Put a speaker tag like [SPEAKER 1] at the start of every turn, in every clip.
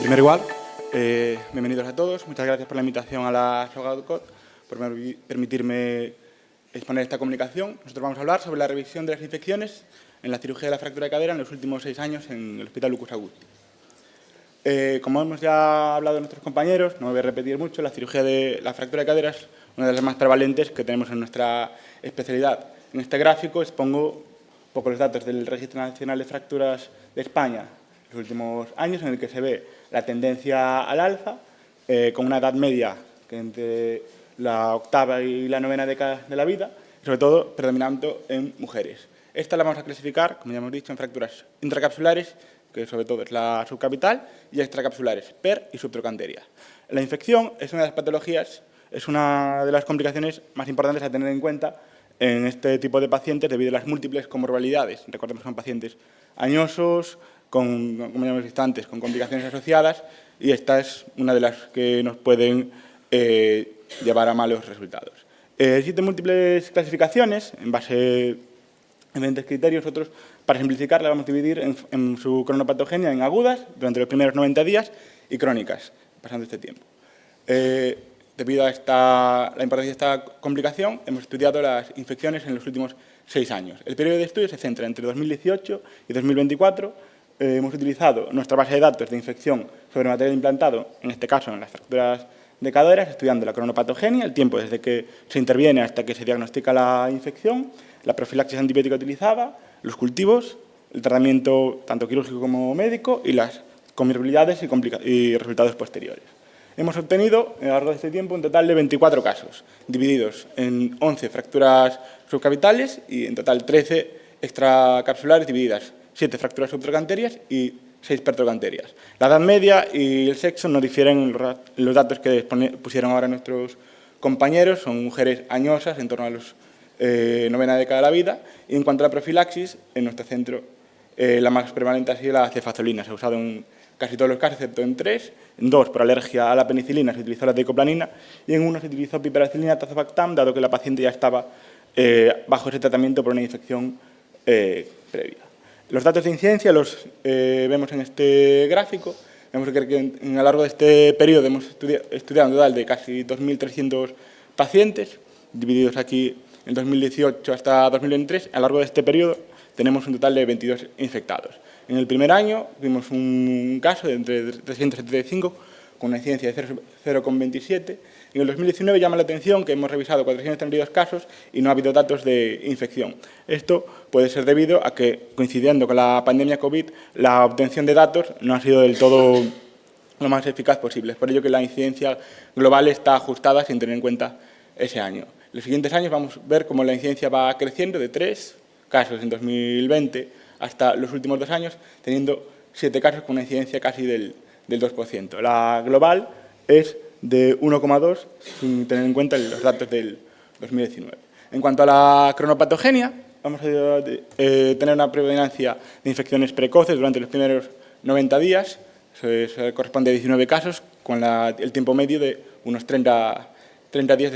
[SPEAKER 1] Primero igual, bienvenidos a todos. Muchas gracias por la invitación a la SOGADCOT, por permitirme exponer esta comunicación. Nosotros vamos a hablar sobre la revisión de las infecciones en la cirugía de la fractura de cadera en los últimos 6 años en el Hospital Lucas Agusti. Como hemos ya hablado nuestros compañeros, no me voy a repetir mucho, la cirugía de la fractura de cadera es una de las más prevalentes que tenemos en nuestra especialidad. En este gráfico expongo un poco los datos del Registro Nacional de Fracturas de España en los últimos años, en el que se ve la tendencia al alza, con una edad media que entre la octava y la novena década de la vida, sobre todo predominando en mujeres. Esta la vamos a clasificar, como ya hemos dicho, en fracturas intracapsulares, que sobre todo es la subcapital, y extracapsulares, per y subtrocanteria. La infección es una de las patologías, es una de las complicaciones más importantes a tener en cuenta en este tipo de pacientes debido a las múltiples comorbilidades. Recordemos que son pacientes añosos, como ya hemos visto antes, con complicaciones asociadas, y esta es una de las que nos pueden llevar a malos resultados. Existen múltiples clasificaciones en base a diferentes criterios. Nosotros, para simplificar, la vamos a dividir en su cronopatogenia en agudas, durante los primeros 90 días, y crónicas, pasando este tiempo. Debido a la importancia de esta complicación, hemos estudiado las infecciones en los últimos 6 años. El periodo de estudio se centra entre 2018 y 2024. Hemos utilizado nuestra base de datos de infección sobre material implantado, en este caso en las fracturas de caderas, estudiando la cronopatogenia, el tiempo desde que se interviene hasta que se diagnostica la infección, la profilaxis antibiótica utilizada, los cultivos, el tratamiento tanto quirúrgico como médico y las comorbilidades y resultados posteriores. Hemos obtenido, a lo largo de este tiempo, un total de 24 casos, divididos en 11 fracturas subcapitales y en total 13 extracapsulares, divididas 7 fracturas subtrocanterias y 6 pertrocanterias. La edad media y el sexo no difieren en los datos que pusieron ahora nuestros compañeros. Son mujeres añosas, en torno a los novena década de la vida. Y en cuanto a la profilaxis, en nuestro centro la más prevalente ha sido la cefazolina. Se ha usado en casi todos los casos, excepto en 3. En 2, por alergia a la penicilina, se utilizó la tecoplanina. Y en 1 se utilizó piperacilina tazobactam, dado que la paciente ya estaba bajo ese tratamiento por una infección previa. Los datos de incidencia los vemos en este gráfico. Vemos que a lo largo de este periodo hemos estudiado un total de casi 2.300 pacientes, divididos aquí en 2018 hasta 2023. A lo largo de este periodo tenemos un total de 22 infectados. En el primer año vimos un caso de entre 375 con una incidencia de 0,27. En el 2019 llama la atención que hemos revisado 432 casos y no ha habido datos de infección. Esto puede ser debido a que, coincidiendo con la pandemia COVID, la obtención de datos no ha sido del todo lo más eficaz posible. Es por ello que la incidencia global está ajustada sin tener en cuenta ese año. En los siguientes años vamos a ver cómo la incidencia va creciendo de 3 casos en 2020 hasta los últimos 2 años, teniendo 7 casos con una incidencia casi del 2%. La global es de 1,2 sin tener en cuenta los datos del 2019. En cuanto a la cronopatogenia, vamos a tener una predominancia de infecciones precoces durante los primeros 90 días. Eso corresponde a 19 casos, con el tiempo medio de unos 30 días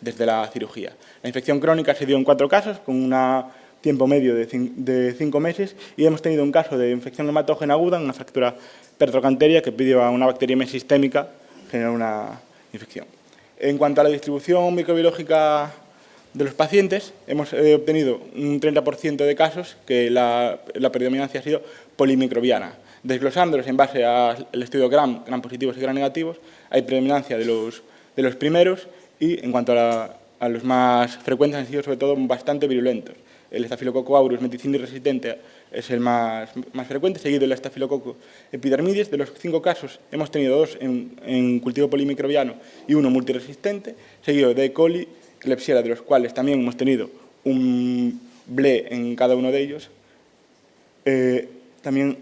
[SPEAKER 1] desde la cirugía. La infección crónica se dio en 4 casos, con un tiempo medio de 5 meses, y hemos tenido un caso de infección hematógena aguda, una fractura pertrocanteria que pidió a una bacteriemia sistémica generar una infección. En cuanto a la distribución microbiológica de los pacientes, hemos obtenido un 30% de casos que la predominancia ha sido polimicrobiana. Desglosándolos en base al estudio gram positivos y gram negativos, hay predominancia de los primeros, y en cuanto a los más frecuentes han sido sobre todo bastante virulentos. El Staphylococcus aureus meticillin resistente es el más frecuente, seguido del Staphylococcus epidermidis. De los 5 casos hemos tenido 2 en cultivo polimicrobiano y 1 multiresistente, seguido de E. coli, Klebsiella, de los cuales también hemos tenido un BLE en cada uno de ellos. También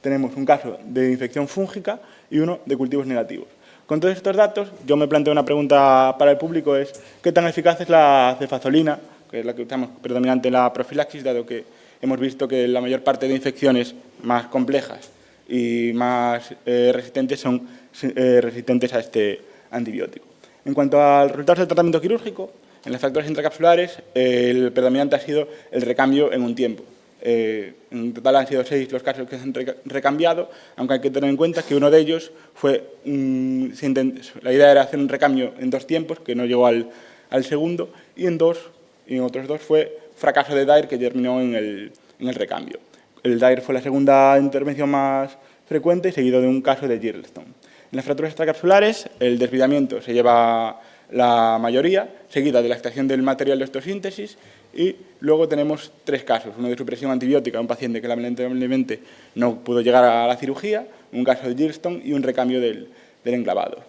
[SPEAKER 1] tenemos un caso de infección fúngica y 1 de cultivos negativos. Con todos estos datos, yo me planteo una pregunta para el público, es ¿qué tan eficaz es la cefazolina, que es la que usamos predominante en la profilaxis, dado que hemos visto que la mayor parte de infecciones más complejas y más resistentes son resistentes a este antibiótico? En cuanto a los resultados del tratamiento quirúrgico, en las fracturas intracapsulares el predominante ha sido el recambio en un tiempo. En total han sido 6 los casos que se han recambiado, aunque hay que tener en cuenta que uno de ellos fue, la idea era hacer un recambio en 2 tiempos, que no llegó al segundo, y en otros 2 fue fracaso de Dyer, que terminó en el recambio. El Dyer fue la segunda intervención más frecuente, seguido de un caso de Girdlestone. En las fracturas extracapsulares, el desviamiento se lleva la mayoría, seguida de la extracción del material de osteosíntesis, y luego tenemos 3 casos, uno de supresión antibiótica, un paciente que lamentablemente no pudo llegar a la cirugía, un caso de Girdlestone y un recambio del enclavado.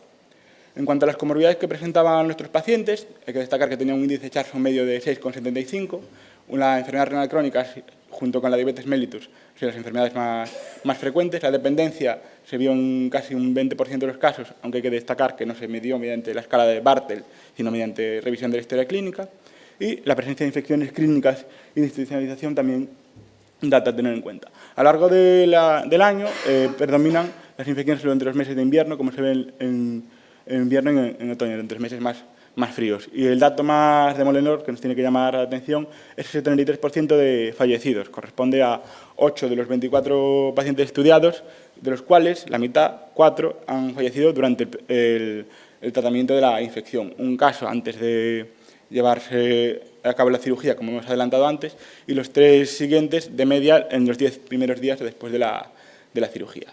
[SPEAKER 1] En cuanto a las comorbilidades que presentaban nuestros pacientes, hay que destacar que tenían un índice de Charson medio de 6,75, una enfermedad renal crónica junto con la diabetes mellitus, son las enfermedades más frecuentes. La dependencia se vio en casi un 20% de los casos, aunque hay que destacar que no se midió mediante la escala de Bartel, sino mediante revisión de la historia clínica. Y la presencia de infecciones clínicas y de institucionalización también data a tener en cuenta. A lo largo del año predominan las infecciones durante los meses de invierno, como se ve en invierno y en otoño, entre los meses más fríos. Y el dato más demoledor que nos tiene que llamar la atención es el 73% de fallecidos. Corresponde a 8 de los 24 pacientes estudiados, de los cuales la mitad, 4, han fallecido durante el tratamiento de la infección. Un caso antes de llevarse a cabo la cirugía, como hemos adelantado antes, y los 3 siguientes de media en los 10 primeros días después de la cirugía.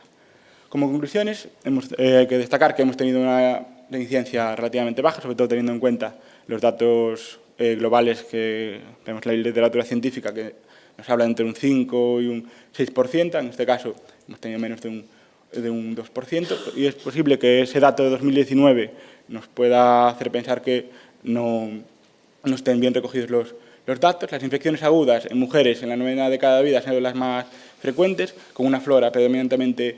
[SPEAKER 1] Como conclusiones, hay que destacar que hemos tenido una incidencia relativamente baja, sobre todo teniendo en cuenta los datos globales que tenemos en la literatura científica, que nos habla entre un 5 y un 6%, en este caso hemos tenido menos de un 2%, y es posible que ese dato de 2019 nos pueda hacer pensar que no estén bien recogidos los datos. Las infecciones agudas en mujeres en la 9ª década de vida han sido las más frecuentes, con una flora predominantemente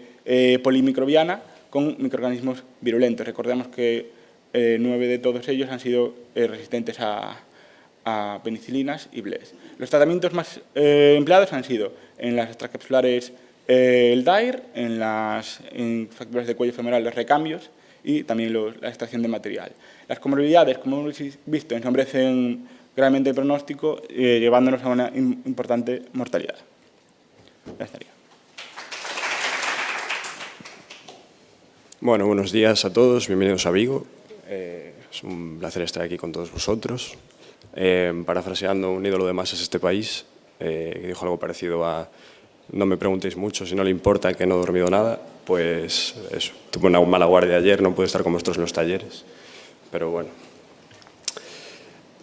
[SPEAKER 1] polimicrobiana, con microorganismos virulentos. Recordemos que 9 de todos ellos han sido resistentes a penicilinas y BLES. Los tratamientos más empleados han sido en las extracapsulares el Dyer, en fracturas de cuello femoral los recambios y también la extracción de material. Las comorbilidades, como hemos visto, ensombrecen gravemente el pronóstico, llevándonos a una importante mortalidad. Ya estaría.
[SPEAKER 2] Bueno, buenos días a todos, bienvenidos a Vigo. Es un placer estar aquí con todos vosotros. Parafraseando un ídolo de masas de este país, que dijo algo parecido a no me preguntéis mucho, si no le importa que no he dormido nada, pues eso, tuve una mala guardia ayer, no pude estar con vosotros en los talleres, pero bueno.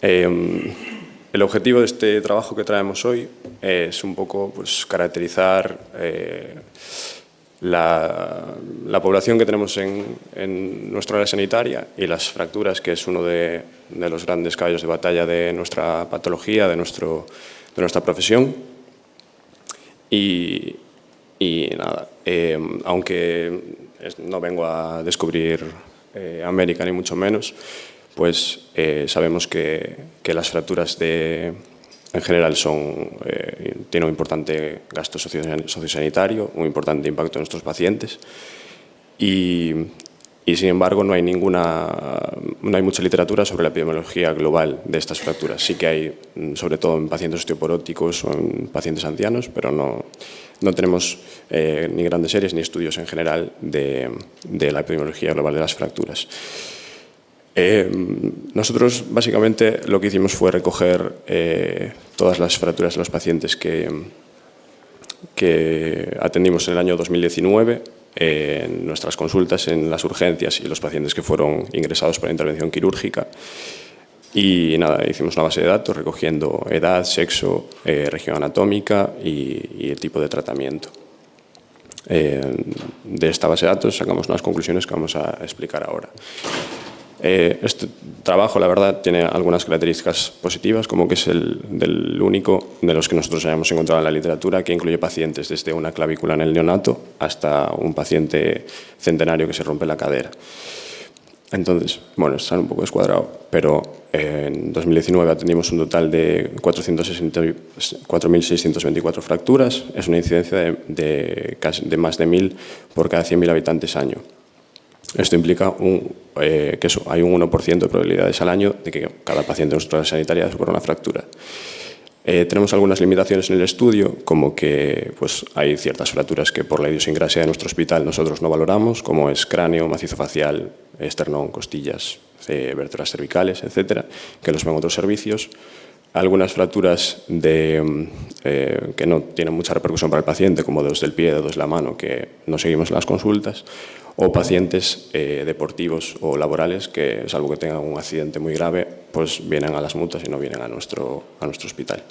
[SPEAKER 2] El objetivo de este trabajo que traemos hoy es un poco pues, caracterizar la población que tenemos en nuestra área sanitaria y las fracturas, que es uno de los grandes caballos de batalla de nuestra patología, de nuestra profesión. Y nada, aunque no vengo a descubrir América ni mucho menos, pues sabemos que las fracturas en general tienen un importante gasto sociosanitario, un importante impacto en nuestros pacientes y sin embargo no hay mucha literatura sobre la epidemiología global de estas fracturas. Sí que hay, sobre todo en pacientes osteoporóticos o en pacientes ancianos, pero no tenemos ni grandes series ni estudios en general de la epidemiología global de las fracturas. Nosotros básicamente lo que hicimos fue recoger todas las fracturas de los pacientes que atendimos en el año 2019 en nuestras consultas en las urgencias y los pacientes que fueron ingresados para intervención quirúrgica. Y nada, hicimos una base de datos recogiendo edad, sexo, región anatómica y el tipo de tratamiento. De esta base de datos sacamos unas conclusiones que vamos a explicar ahora. Este trabajo, la verdad, tiene algunas características positivas, como que es el único de los que nosotros hayamos encontrado en la literatura que incluye pacientes desde una clavícula en el neonato hasta un paciente centenario que se rompe la cadera. Entonces, bueno, está un poco descuadrado, pero en 2019 atendimos un total de 4.624 fracturas. Es una incidencia de más de 1.000 por cada 100.000 habitantes año. Esto implica que hay un 1% de probabilidades al año de que cada paciente de nuestra área sanitaria sufra una fractura. Tenemos algunas limitaciones en el estudio, como que pues, hay ciertas fracturas que por la idiosincrasia de nuestro hospital nosotros no valoramos, como es cráneo, macizo facial, esternón, costillas, vértebras cervicales, etcétera, que los ven otros servicios. Algunas fracturas que no tienen mucha repercusión para el paciente, como dedos del pie, dedos de la mano, que no seguimos en las consultas, o pacientes deportivos o laborales que, salvo que tengan un accidente muy grave, pues vienen a las mutuas y no vienen a nuestro hospital.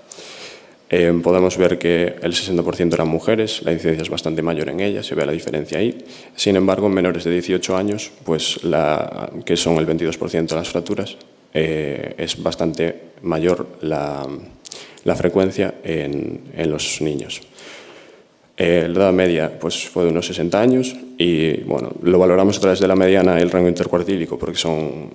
[SPEAKER 2] Podemos ver que el 60% eran mujeres, la incidencia es bastante mayor en ellas, se ve la diferencia ahí. Sin embargo, en menores de 18 años, pues que son el 22% de las fracturas, es bastante mayor la frecuencia en los niños. La edad media pues, fue de unos 60 años y bueno, lo valoramos a través de la mediana y el rango intercuartílico porque son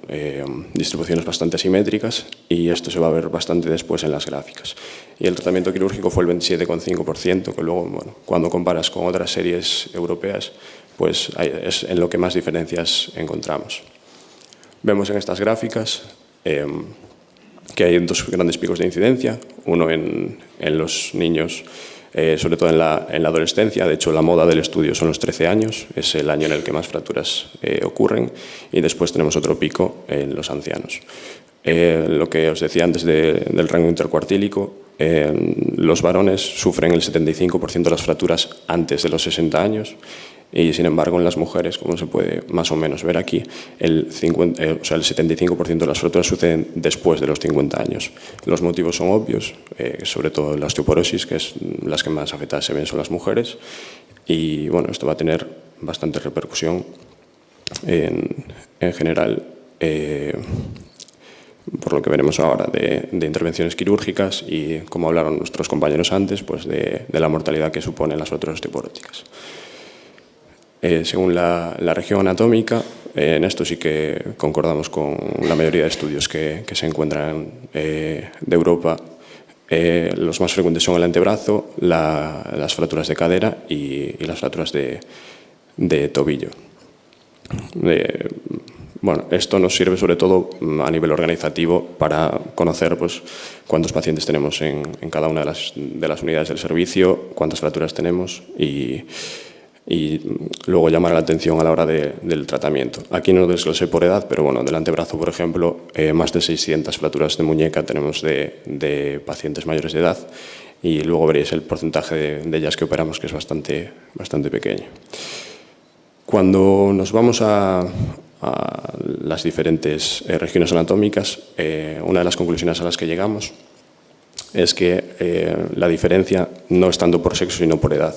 [SPEAKER 2] distribuciones bastante simétricas y esto se va a ver bastante después en las gráficas. Y el tratamiento quirúrgico fue el 27,5%, que luego, bueno, cuando comparas con otras series europeas, pues es en lo que más diferencias encontramos. Vemos en estas gráficas que hay dos grandes picos de incidencia, uno en los niños, sobre todo en la adolescencia. De hecho, la moda del estudio son los 13 años, es el año en el que más fracturas ocurren, y después tenemos otro pico en los ancianos. Lo que os decía antes del rango intercuartílico, los varones sufren el 75% de las fracturas antes de los 60 años, y sin embargo en las mujeres, como se puede más o menos ver aquí, el 75% de las fracturas suceden después de los 50 años. Los motivos son obvios, sobre todo la osteoporosis, que es las que más afectadas se ven son las mujeres, y bueno, esto va a tener bastante repercusión en general, por lo que veremos ahora de intervenciones quirúrgicas y, como hablaron nuestros compañeros antes, pues de la mortalidad que suponen las fracturas osteoporóticas. Según la región anatómica, en esto sí que concordamos con la mayoría de estudios que se encuentran de Europa. Los más frecuentes son el antebrazo, las fracturas de cadera y las fracturas de tobillo. Bueno, esto nos sirve sobre todo a nivel organizativo para conocer pues, cuántos pacientes tenemos en cada una de las unidades del servicio, cuántas fracturas tenemos y luego llamar la atención a la hora del tratamiento. Aquí no desglosé por edad, pero bueno, del antebrazo, por ejemplo, más de 600 fracturas de muñeca tenemos de pacientes mayores de edad, y luego veréis el porcentaje de ellas que operamos, que es bastante pequeño. Cuando nos vamos a las diferentes regiones anatómicas, una de las conclusiones a las que llegamos es que la diferencia no es tanto por sexo, sino por edad.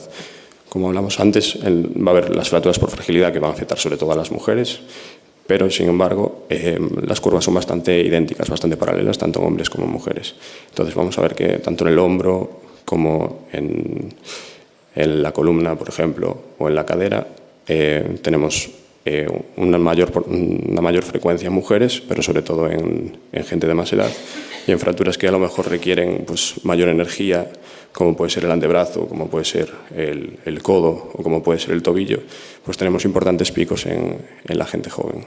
[SPEAKER 2] Como hablamos antes, va a haber las fracturas por fragilidad que van a afectar sobre todo a las mujeres, pero sin embargo las curvas son bastante idénticas, bastante paralelas, tanto en hombres como en mujeres. Entonces vamos a ver que tanto en el hombro como en la columna, por ejemplo, o en la cadera, tenemos una mayor frecuencia en mujeres, pero sobre todo en gente de más edad, y en fracturas que a lo mejor requieren pues, mayor energía, como puede ser el antebrazo, como puede ser el codo o como puede ser el tobillo, pues tenemos importantes picos en la gente joven.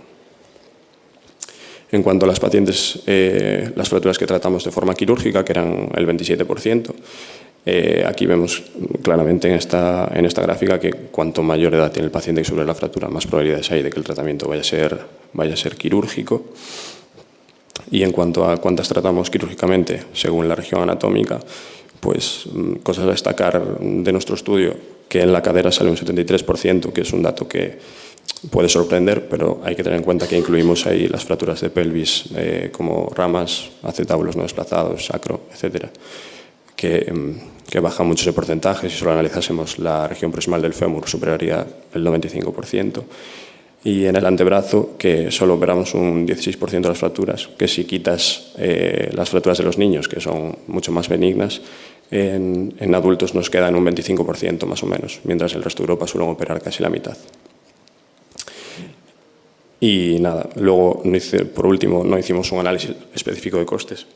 [SPEAKER 2] En cuanto a las pacientes, las fracturas que tratamos de forma quirúrgica, que eran el 27%, aquí vemos claramente en esta gráfica que cuanto mayor edad tiene el paciente que sufre la fractura, más probabilidades hay de que el tratamiento vaya a ser quirúrgico. Y en cuanto a cuántas tratamos quirúrgicamente, según la región anatómica, pues cosas a destacar de nuestro estudio, que en la cadera sale un 73%, que es un dato que puede sorprender, pero hay que tener en cuenta que incluimos ahí las fracturas de pelvis como ramas, acetábulos no desplazados, sacro, etcétera, que baja mucho ese porcentaje. Si solo analizásemos la región proximal del fémur, superaría el 95%. Y en el antebrazo, que solo operamos un 16% de las fracturas, que si quitas las fracturas de los niños, que son mucho más benignas, en adultos nos quedan un 25% más o menos, mientras el resto de Europa suelen operar casi la mitad. Y nada, luego, por último, no hicimos un análisis específico de costes,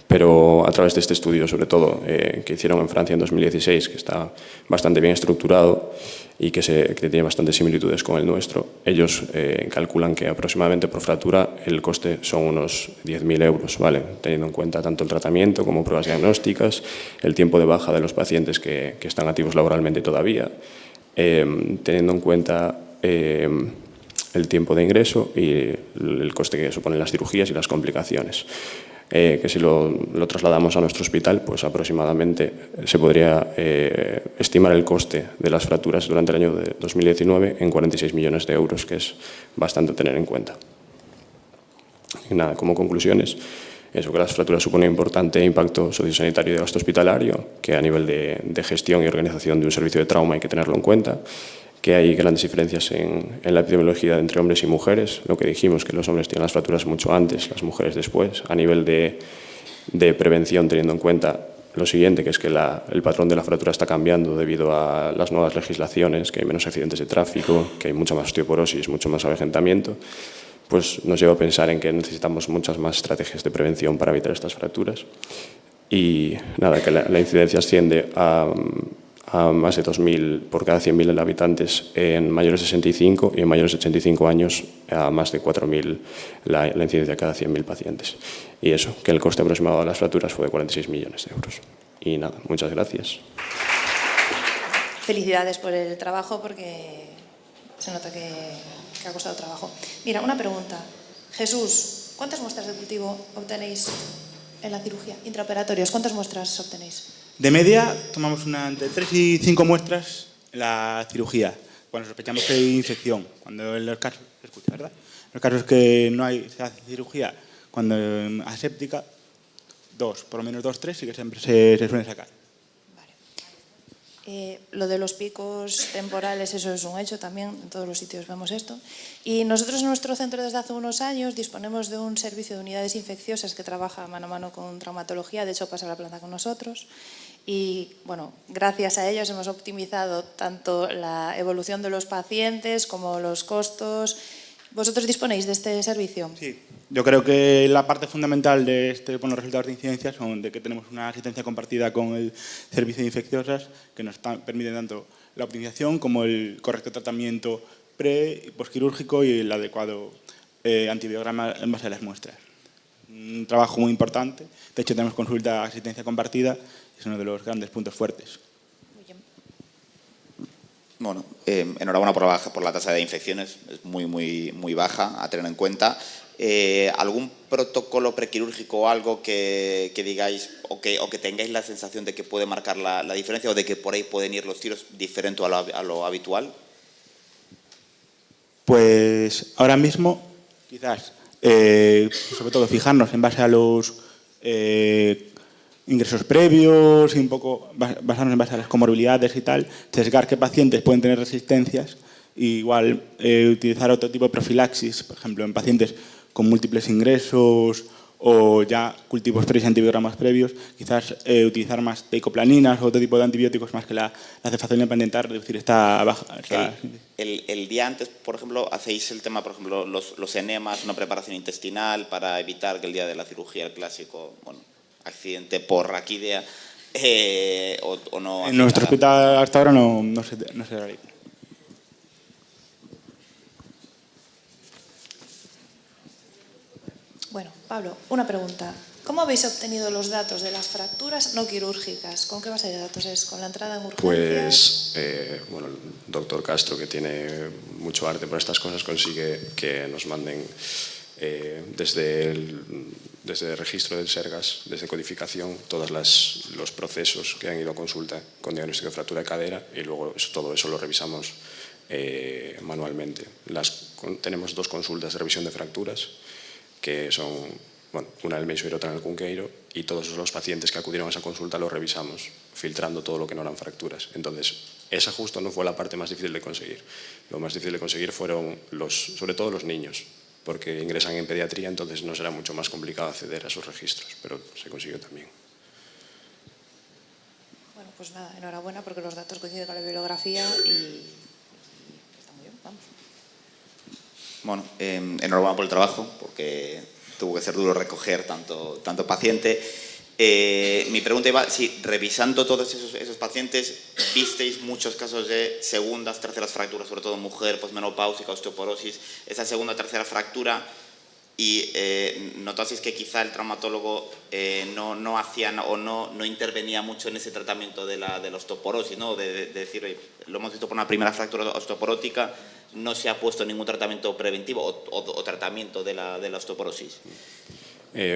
[SPEAKER 2] pero a través de este estudio, sobre todo, que hicieron en Francia en 2016, que está bastante bien estructurado, y que tiene bastantes similitudes con el nuestro. Ellos calculan que aproximadamente por fractura el coste son unos 10.000 euros, ¿vale? Teniendo en cuenta tanto el tratamiento como pruebas diagnósticas, el tiempo de baja de los pacientes que están activos laboralmente todavía, teniendo en cuenta el tiempo de ingreso y el coste que suponen las cirugías y las complicaciones. Que si lo trasladamos a nuestro hospital, pues aproximadamente se podría estimar el coste de las fracturas durante el año de 2019 en 46 millones de euros, que es bastante a tener en cuenta. Y nada, como conclusiones, eso, que las fracturas suponen un importante impacto sociosanitario y de gasto hospitalario, que a nivel de gestión y organización de un servicio de trauma hay que tenerlo en cuenta, que hay grandes diferencias en la epidemiología entre hombres y mujeres, lo que dijimos, que los hombres tienen las fracturas mucho antes, las mujeres después, a nivel de prevención, teniendo en cuenta lo siguiente, que es que el patrón de la fractura está cambiando debido a las nuevas legislaciones, que hay menos accidentes de tráfico, que hay mucha más osteoporosis, mucho más avejentamiento, pues nos lleva a pensar en que necesitamos muchas más estrategias de prevención para evitar estas fracturas. Y nada, que la incidencia asciende a más de 2.000 por cada 100.000 habitantes en mayores de 65 y en mayores de 85 años a más de 4.000 la incidencia cada 100.000 pacientes. Y eso, que el coste aproximado de las fracturas fue de 46 millones de euros. Y nada, muchas gracias.
[SPEAKER 3] Felicidades por el trabajo, porque se nota que ha costado trabajo. Mira, una pregunta. Jesús, ¿cuántas muestras de cultivo obtenéis en la cirugía? Intraoperatorios, ¿cuántas muestras obtenéis?
[SPEAKER 1] De media, tomamos entre 3 y 5 muestras en la cirugía, cuando sospechamos que hay infección. Cuando en los casos, escucha, ¿verdad? En los casos que no se hace cirugía, cuando aséptica, por lo menos 2, 3 sí que siempre se suelen sacar.
[SPEAKER 3] Lo de los picos temporales, eso es un hecho también, en todos los sitios vemos esto. Y nosotros en nuestro centro desde hace unos años disponemos de un servicio de unidades infecciosas que trabaja mano a mano con traumatología, de hecho pasa la planta con nosotros. Y bueno, gracias a ellos hemos optimizado tanto la evolución de los pacientes como los costos. ¿Vosotros disponéis de este servicio?
[SPEAKER 1] Sí, yo creo que la parte fundamental de los resultados de incidencia son de que tenemos una asistencia compartida con el servicio de infecciosas que nos permite tanto la optimización como el correcto tratamiento pre- y posquirúrgico y el adecuado antibiograma en base a las muestras. Un trabajo muy importante. De hecho, tenemos consulta asistencia compartida, es uno de los grandes puntos fuertes.
[SPEAKER 4] Bueno, enhorabuena por la tasa de infecciones, es muy baja, a tener en cuenta. ¿Algún protocolo prequirúrgico o algo que digáis o que tengáis la sensación de que puede marcar la diferencia o de que por ahí pueden ir los tiros diferente a lo habitual?
[SPEAKER 1] Pues ahora mismo, quizás, sobre todo fijarnos en base a los ingresos previos y un poco basarnos en base a las comorbilidades y tal, sesgar qué pacientes pueden tener resistencias y igual utilizar otro tipo de profilaxis, por ejemplo, en pacientes con múltiples ingresos o ya cultivos previos y antibiogramas previos, quizás utilizar más teicoplaninas o otro tipo de antibióticos más que la cefazolina para intentar reducir esta baja.
[SPEAKER 4] El día antes, por ejemplo, hacéis el tema, por ejemplo, los enemas, una preparación intestinal para evitar que el día de la cirugía, el clásico, bueno, accidente por raquídea, o no.
[SPEAKER 1] En nuestro hospital hasta ahora no se realiza.
[SPEAKER 3] Bueno, Pablo, una pregunta. ¿Cómo habéis obtenido los datos de las fracturas no quirúrgicas? ¿Con qué base de datos es? ¿Con la entrada en urgencias?
[SPEAKER 2] Pues, bueno, el doctor Castro, que tiene mucho arte por estas cosas, consigue que nos manden desde el registro del SERGAS, desde codificación, todos los procesos que han ido a consulta con diagnóstico de fractura de cadera y luego todo eso lo revisamos manualmente. Tenemos 2 consultas de revisión de fracturas, que son, bueno, una en el Meixo y otra en el Cunqueiro, y todos los pacientes que acudieron a esa consulta los revisamos, filtrando todo lo que no eran fracturas. Entonces, esa justo no fue la parte más difícil de conseguir. Lo más difícil de conseguir fueron, sobre todo los niños, porque ingresan en pediatría, entonces nos era mucho más complicado acceder a esos registros, pero se consiguió también.
[SPEAKER 3] Bueno, pues nada, enhorabuena porque los datos coinciden con la bibliografía y está muy bien, vamos.
[SPEAKER 4] Bueno, enhorabuena por el trabajo, porque tuvo que ser duro recoger tanto paciente. Mi pregunta iba, si revisando todos esos pacientes, visteis muchos casos de segundas, terceras fracturas, sobre todo mujer, posmenopáusica, osteoporosis, esa segunda o tercera fractura, y notasteis que quizá el traumatólogo no hacía o no intervenía mucho en ese tratamiento de la osteoporosis, ¿no? De decir, oye, lo hemos visto por una primera fractura osteoporótica, no se ha puesto ningún tratamiento preventivo o tratamiento de la osteoporosis.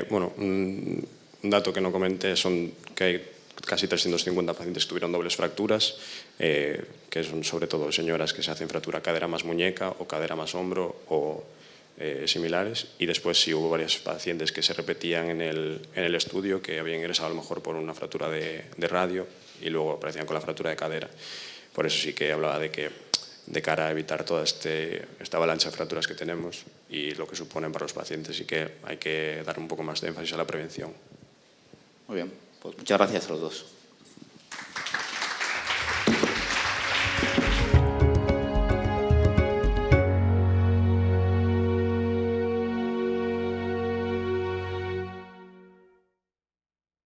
[SPEAKER 2] Bueno, un dato que no comenté son que hay casi 350 pacientes que tuvieron dobles fracturas, que son sobre todo señoras que se hacen fractura cadera más muñeca o cadera más hombro o similares, y después sí hubo varios pacientes que se repetían en el estudio, que habían ingresado a lo mejor por una fractura de radio y luego aparecían con la fractura de cadera. Por eso sí que hablaba de que de cara a evitar toda esta avalancha de fracturas que tenemos y lo que suponen para los pacientes, sí que hay que dar un poco más de énfasis a la prevención.
[SPEAKER 4] Muy bien, pues muchas gracias a los dos.